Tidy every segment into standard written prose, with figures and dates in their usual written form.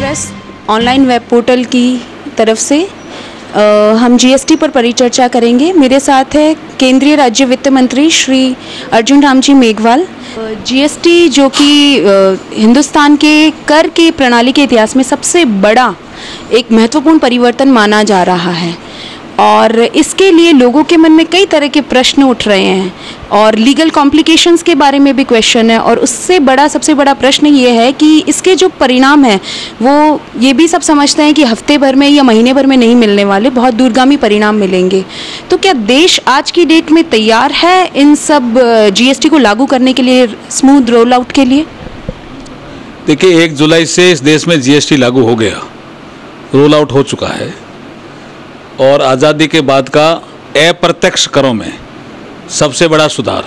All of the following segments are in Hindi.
प्रेस ऑनलाइन वेब पोर्टल की तरफ से हम जीएसटी पर परिचर्चा करेंगे। मेरे साथ है केंद्रीय राज्य वित्त मंत्री श्री अर्जुन राम जी मेघवाल। जीएसटी जो कि हिंदुस्तान के कर की प्रणाली के इतिहास में सबसे बड़ा एक महत्वपूर्ण परिवर्तन माना जा रहा है और इसके लिए लोगों के मन में कई तरह के प्रश्न उठ रहे हैं और लीगल कॉम्प्लिकेशंस के बारे में भी क्वेश्चन है। और उससे बड़ा सबसे बड़ा प्रश्न ये है कि इसके जो परिणाम हैं वो ये भी सब समझते हैं कि हफ्ते भर में या महीने भर में नहीं मिलने वाले, बहुत दूरगामी परिणाम मिलेंगे। तो क्या देश आज की डेट में तैयार है इन सब जीएसटी को लागू करने के लिए, स्मूथ रोल आउट के लिए? देखिए, 1 जुलाई से इस देश में जीएसटी लागू हो गया, रोल आउट हो चुका है और आज़ादी के बाद का अप्रत्यक्ष करों में सबसे बड़ा सुधार।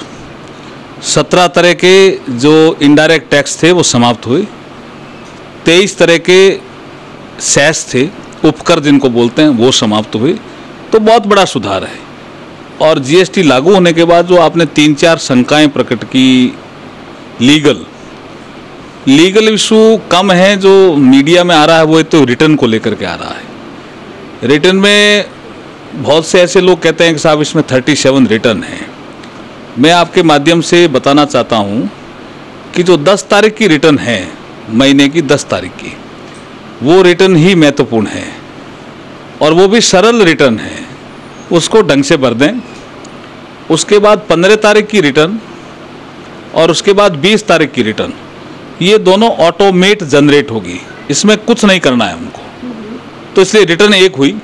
17 तरह के जो इनडायरेक्ट टैक्स थे वो समाप्त हुए, 23 तरह के सेस थे, उपकर जिनको बोलते हैं, वो समाप्त हुए। तो बहुत बड़ा सुधार है। और जीएसटी लागू होने के बाद जो आपने 3-4 शंकाएं प्रकट की, लीगल इशू कम है जो मीडिया में आ रहा है, वो तो रिटर्न को लेकर के आ रहा है। रिटर्न में बहुत से ऐसे लोग कहते हैं कि साहब इसमें 37 रिटर्न हैं। मैं आपके माध्यम से बताना चाहता हूं कि जो 10 तारीख की रिटर्न है, महीने की 10 तारीख की, वो रिटर्न ही महत्वपूर्ण है और वो भी सरल रिटर्न है, उसको ढंग से भर दें। उसके बाद 15 तारीख की रिटर्न और उसके बाद 20 तारीख की रिटर्न, ये दोनों ऑटोमेट जनरेट होगी, इसमें कुछ नहीं करना है उनको। तो इसलिए रिटर्न एक हुई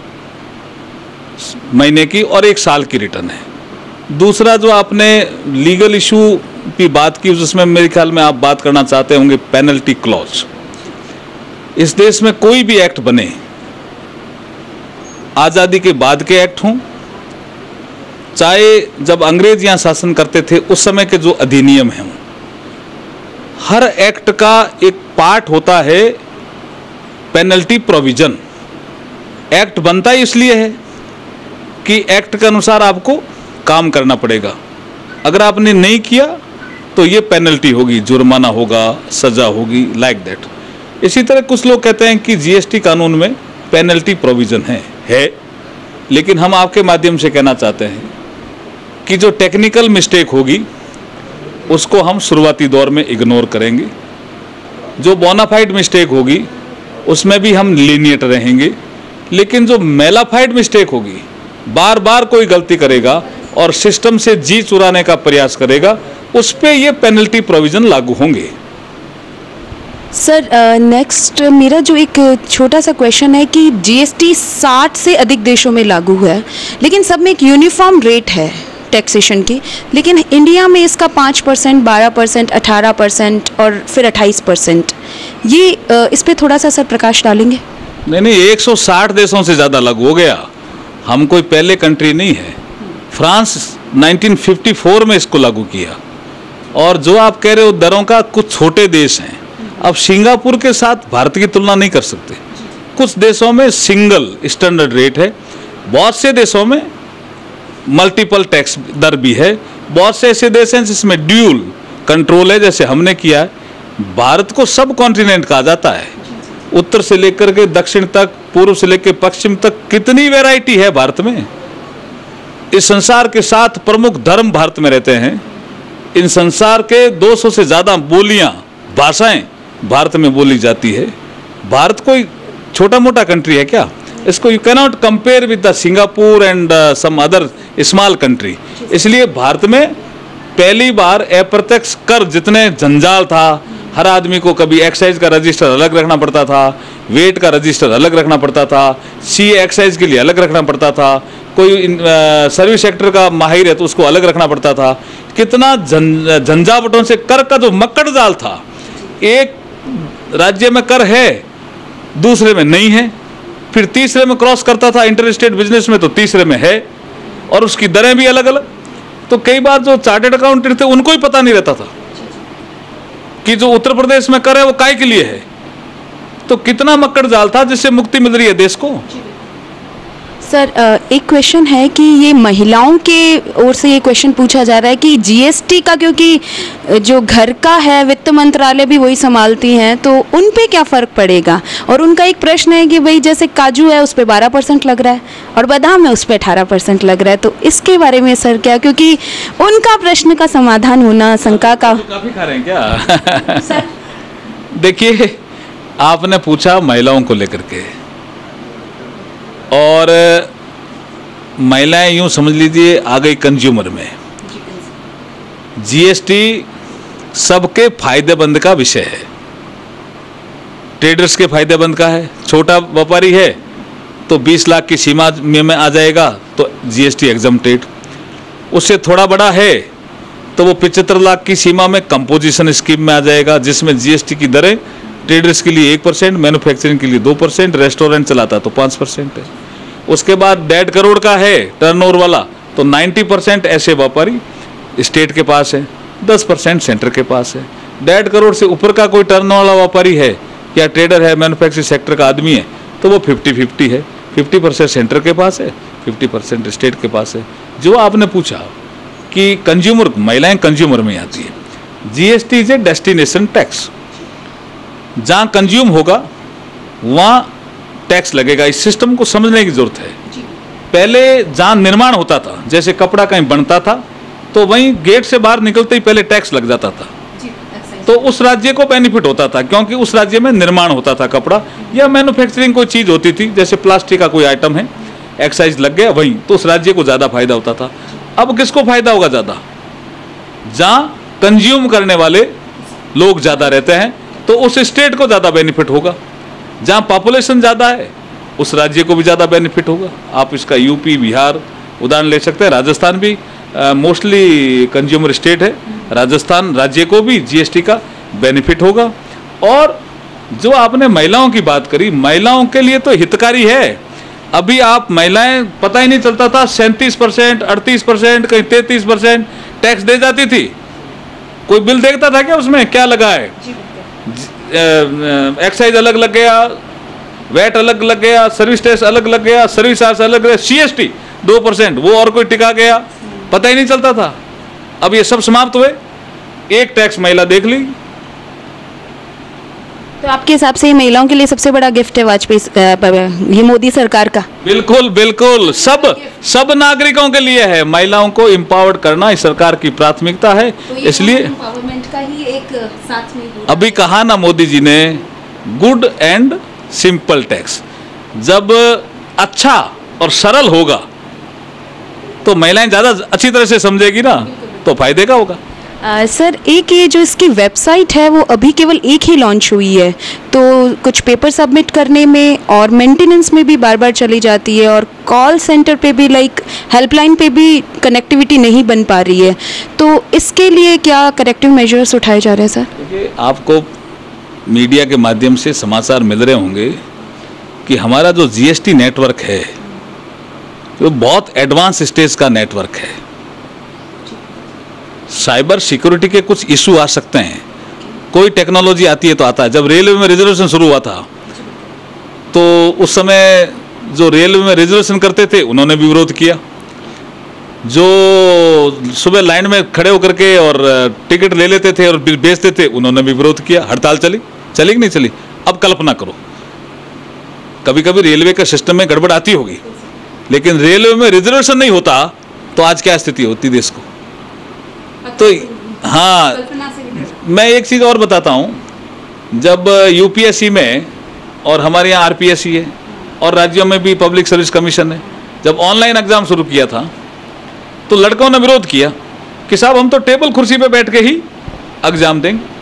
महीने की और 1 साल की रिटर्न है। दूसरा जो आपने लीगल इशू की बात की, उसमें मेरे ख्याल में आप बात करना चाहते होंगे पेनल्टी क्लॉज। इस देश में कोई भी एक्ट बने, आज़ादी के बाद के एक्ट हों, चाहे जब अंग्रेज यहाँ शासन करते थे उस समय के जो अधिनियम हैं, हर एक्ट का एक पार्ट होता है पेनल्टी प्रोविजन। एक्ट बनता ही इसलिए है कि एक्ट के अनुसार आपको काम करना पड़ेगा। अगर आपने नहीं किया तो ये पेनल्टी होगी, जुर्माना होगा, सजा होगी, लाइक दैट। इसी तरह कुछ लोग कहते हैं कि जीएसटी कानून में पेनल्टी प्रोविजन है, लेकिन हम आपके माध्यम से कहना चाहते हैं कि जो टेक्निकल मिस्टेक होगी उसको हम शुरुआती दौर में इग्नोर करेंगे। जो बोनाफाइड मिस्टेक होगी उसमें भी हम लीनिएंट रहेंगे, लेकिन जो मेलाफाइड मिस्टेक होगी, बार बार कोई गलती करेगा और सिस्टम से जी चुराने का प्रयास करेगा, उस पे ये पेनल्टी प्रोविजन लागू होंगे। सर, नेक्स्ट मेरा जो एक छोटा सा क्वेश्चन है कि जीएसटी 60 से अधिक देशों में लागू हुआ है, लेकिन सब में एक यूनिफॉर्म रेट है टैक्सेशन की, लेकिन इंडिया में इसका 5%, 12%, 18% और फिर 28%। ये इस पे थोड़ा सा सर प्रकाश डालेंगे? नहीं, 160 देशों से ज़्यादा लागू हो गया। हम कोई पहले कंट्री नहीं है। फ्रांस 1954 में इसको लागू किया। और जो आप कह रहे हो दरों का, कुछ छोटे देश हैं। अब सिंगापुर के साथ भारत की तुलना नहीं कर सकते। कुछ देशों में सिंगल स्टैंडर्ड रेट है, बहुत से देशों में मल्टीपल टैक्स दर भी है, बहुत से ऐसे देश हैं जिसमें ड्यूल कंट्रोल है, जैसे हमने किया है। भारत को सब कॉन्टिनेंट कहा जाता है, उत्तर से लेकर के दक्षिण तक, पूर्व से लेकर पश्चिम तक, कितनी वैरायटी है भारत में। इस संसार के 7 प्रमुख धर्म भारत में रहते हैं। इन संसार के 200 से ज़्यादा बोलियां, भाषाएं भारत में बोली जाती है। भारत कोई छोटा मोटा कंट्री है क्या? इसको you cannot compare with the Singapore and some other small country. इसलिए भारत में पहली बार अप्रत्यक्ष कर जितने जंजाल था, हर आदमी को कभी एक्साइज का रजिस्टर अलग रखना पड़ता था, वेट का रजिस्टर अलग रखना पड़ता था, सी एक्साइज के लिए अलग रखना पड़ता था, कोई सर्विस सेक्टर का माहिर है तो उसको अलग रखना पड़ता था। कितना झंझावटों से कर का जो मक्कड़ जाल था, एक राज्य में कर है, दूसरे में नहीं है, फिर तीसरे में क्रॉस करता था इंटर स्टेट बिजनेस में, तो तीसरे में है, और उसकी दरें भी अलग अलग। तो कई बार जो चार्टेड अकाउंटेंट थे उनको ही पता नहीं रहता था कि जो उत्तर प्रदेश में कर है वो काय के लिए है। तो कितना मक्कड़ जाल था जिससे मुक्ति मिल रही है देश को। सर एक क्वेश्चन है कि ये महिलाओं के ओर से ये क्वेश्चन पूछा जा रहा है कि जीएसटी का, क्योंकि जो घर का है वित्त मंत्रालय भी वही संभालती हैं, तो उन पे क्या फ़र्क पड़ेगा। और उनका एक प्रश्न है कि भाई जैसे काजू है उस पर 12% लग रहा है और बादाम है उस पर 18% लग रहा है, तो इसके बारे में सर क्या, क्योंकि उनका प्रश्न का समाधान होना शंका का। काफ़ी खा रहे हैं क्या? सर देखिए, आपने पूछा महिलाओं को लेकर के, और महिलाएं यूं समझ लीजिए आ गई कंज्यूमर में। जीएसटी सबके फायदेमंद का विषय है, ट्रेडर्स के फायदेमंद का है। छोटा व्यापारी है तो 20 लाख की सीमा में आ जाएगा तो जीएसटी एग्जम्प्टेड। उससे थोड़ा बड़ा है तो वो 75 लाख की सीमा में कंपोजिशन स्कीम में आ जाएगा, जिसमें जीएसटी की दरें ट्रेडर्स के लिए 1%, मैन्युफैक्चरिंग के लिए 2%, रेस्टोरेंट चलाता तो 5% है। उसके बाद 1.5 करोड़ का है टर्नओवर वाला तो 90% ऐसे व्यापारी स्टेट के पास है, 10% सेंटर के पास है। 1.5 करोड़ से ऊपर का कोई टर्नओवर वाला व्यापारी है या ट्रेडर है, मैन्युफैक्चरिंग सेक्टर का आदमी है, तो वो 50-50 है, 50% सेंटर के पास है, 50% स्टेट के पास है। जो आपने पूछा कि कंज्यूमर, महिलाएं कंज्यूमर में आती है, GST is a destination tax. जहाँ कंज्यूम होगा वहाँ टैक्स लगेगा। इस सिस्टम को समझने की जरूरत है। पहले जहाँ निर्माण होता था, जैसे कपड़ा कहीं बनता था तो वहीं गेट से बाहर निकलते ही पहले टैक्स लग जाता था, तो उस राज्य को बेनिफिट होता था क्योंकि उस राज्य में निर्माण होता था कपड़ा या मैन्युफैक्चरिंग कोई चीज़ होती थी, जैसे प्लास्टिक का कोई आइटम है, एक्साइज लग गया वहीं, तो उस राज्य को ज़्यादा फायदा होता था। अब किसको फायदा होगा ज़्यादा? जहाँ कंज्यूम करने वाले लोग ज़्यादा रहते हैं तो उस स्टेट को ज़्यादा बेनिफिट होगा। जहाँ पॉपुलेशन ज़्यादा है उस राज्य को भी ज़्यादा बेनिफिट होगा। आप इसका यूपी, बिहार उदाहरण ले सकते हैं। राजस्थान भी मोस्टली कंज्यूमर स्टेट है, राजस्थान राज्य को भी जीएसटी का बेनिफिट होगा। और जो आपने महिलाओं की बात करी, महिलाओं के लिए तो हितकारी है। अभी आप महिलाएं, पता ही नहीं चलता था, 37%, 38%, कहीं 33% टैक्स दे जाती थी। कोई बिल देखता था क्या उसमें क्या लगा है? एक्साइज अलग लग गया, वैट अलग लग गया, सर्विस टैक्स अलग लग गया, सर्विस चार्ज अलग लग गया, सीएसटी 2%, वो और कोई टिका गया, पता ही नहीं चलता था। अब ये सब समाप्त हुए, एक टैक्स महिला देख ली। तो आपके हिसाब से महिलाओं के लिए सबसे बड़ा गिफ्ट है वाजपेयी, ये मोदी सरकार का? बिल्कुल बिल्कुल, सब नागरिकों के लिए है। महिलाओं को एम्पावर्ड करना इस सरकार की प्राथमिकता है। तो इसलिए एम्पावरमेंट का ही एक साथ में अभी कहा ना मोदी जी ने, गुड एंड सिंपल टैक्स। जब अच्छा और सरल होगा तो महिलाएं ज़्यादा अच्छी तरह से समझेगी ना, तो फायदे का होगा। सर एक ये जो इसकी वेबसाइट है वो अभी केवल एक ही लॉन्च हुई है, तो कुछ पेपर सबमिट करने में और मेंटेनेंस में भी बार बार चली जाती है, और कॉल सेंटर पे भी लाइक हेल्पलाइन पे भी कनेक्टिविटी नहीं बन पा रही है, तो इसके लिए क्या करेक्टिव मेजर्स उठाए जा रहे हैं सर? देखिए, आपको मीडिया के माध्यम से समाचार मिल रहे होंगे कि हमारा जो जीएसटी नेटवर्क है वो बहुत एडवांस स्टेज का नेटवर्क है। साइबर सिक्योरिटी के कुछ इशू आ सकते हैं, कोई टेक्नोलॉजी आती है तो आता है। जब रेलवे में रिजर्वेशन शुरू हुआ था तो उस समय जो रेलवे में रिजर्वेशन करते थे उन्होंने भी विरोध किया, जो सुबह लाइन में खड़े होकर के और टिकट ले लेते थे और बेचते थे उन्होंने भी विरोध किया। हड़ताल चली कि नहीं चली? अब कल्पना करो, कभी कभी रेलवे का सिस्टम में गड़बड़ आती होगी, लेकिन रेलवे में रिजर्वेशन नहीं होता तो आज क्या स्थिति होती देश को? तो हाँ, मैं एक चीज़ और बताता हूँ। जब यूपीएससी में और हमारे यहाँ आरपीएससी है और राज्यों में भी पब्लिक सर्विस कमीशन है, जब ऑनलाइन एग्ज़ाम शुरू किया था तो लड़कों ने विरोध किया कि साहब हम तो टेबल कुर्सी पे बैठ के ही एग्ज़ाम देंगे।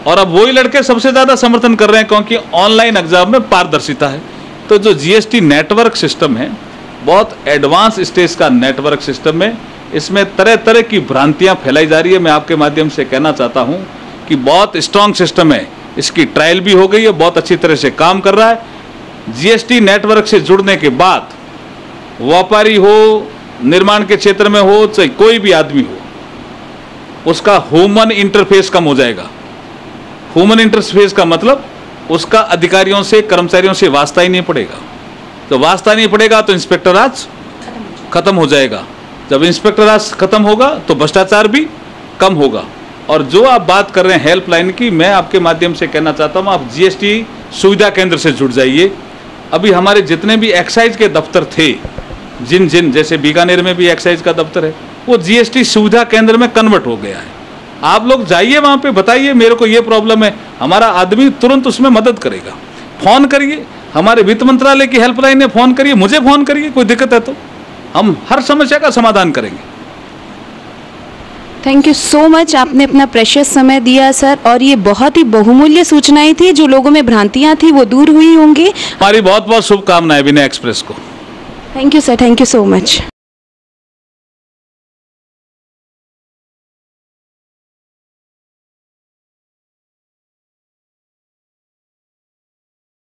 और अब वही लड़के सबसे ज़्यादा समर्थन कर रहे हैं क्योंकि ऑनलाइन एग्ज़ाम में पारदर्शिता है। तो जो जीएसटी नेटवर्क सिस्टम है, बहुत एडवांस स्टेज का नेटवर्क सिस्टम है, इसमें तरह तरह की भ्रांतियां फैलाई जा रही है। मैं आपके माध्यम से कहना चाहता हूं कि बहुत स्ट्रांग सिस्टम है, इसकी ट्रायल भी हो गई है, बहुत अच्छी तरह से काम कर रहा है। जीएसटी नेटवर्क से जुड़ने के बाद व्यापारी हो, निर्माण के क्षेत्र में हो, चाहे कोई भी आदमी हो, उसका ह्यूमन इंटरफेस कम हो जाएगा। ह्यूमन इंटरफेस का मतलब उसका अधिकारियों से, कर्मचारियों से वास्ता ही नहीं पड़ेगा। जब वास्ता नहीं पड़ेगा तो इंस्पेक्टर राज खत्म हो जाएगा। जब इंस्पेक्टर राज खत्म होगा तो भ्रष्टाचार भी कम होगा। और जो आप बात कर रहे हैं हेल्पलाइन की, मैं आपके माध्यम से कहना चाहता हूँ, आप जीएसटी सुविधा केंद्र से जुड़ जाइए। अभी हमारे जितने भी एक्साइज के दफ्तर थे, जिन जैसे बीकानेर में भी एक्साइज का दफ्तर है, वो जीएसटी सुविधा केंद्र में कन्वर्ट हो गया है। आप लोग जाइए वहाँ पे, बताइए मेरे को ये प्रॉब्लम है, हमारा आदमी तुरंत उसमें मदद करेगा। फ़ोन करिए, हमारे वित्त मंत्रालय की हेल्पलाइन में फ़ोन करिए, मुझे फ़ोन करिए, कोई दिक्कत है तो हम हर समस्या का समाधान करेंगे। थैंक यू सो मच, आपने अपना प्रेशियस समय दिया सर, और ये बहुत ही बहुमूल्य सूचनाएं थी। जो लोगों में भ्रांतियां थी वो दूर हुई होंगी। हमारी बहुत बहुत शुभकामनाएं विनय एक्सप्रेस को। Thank you sir, thank you so much.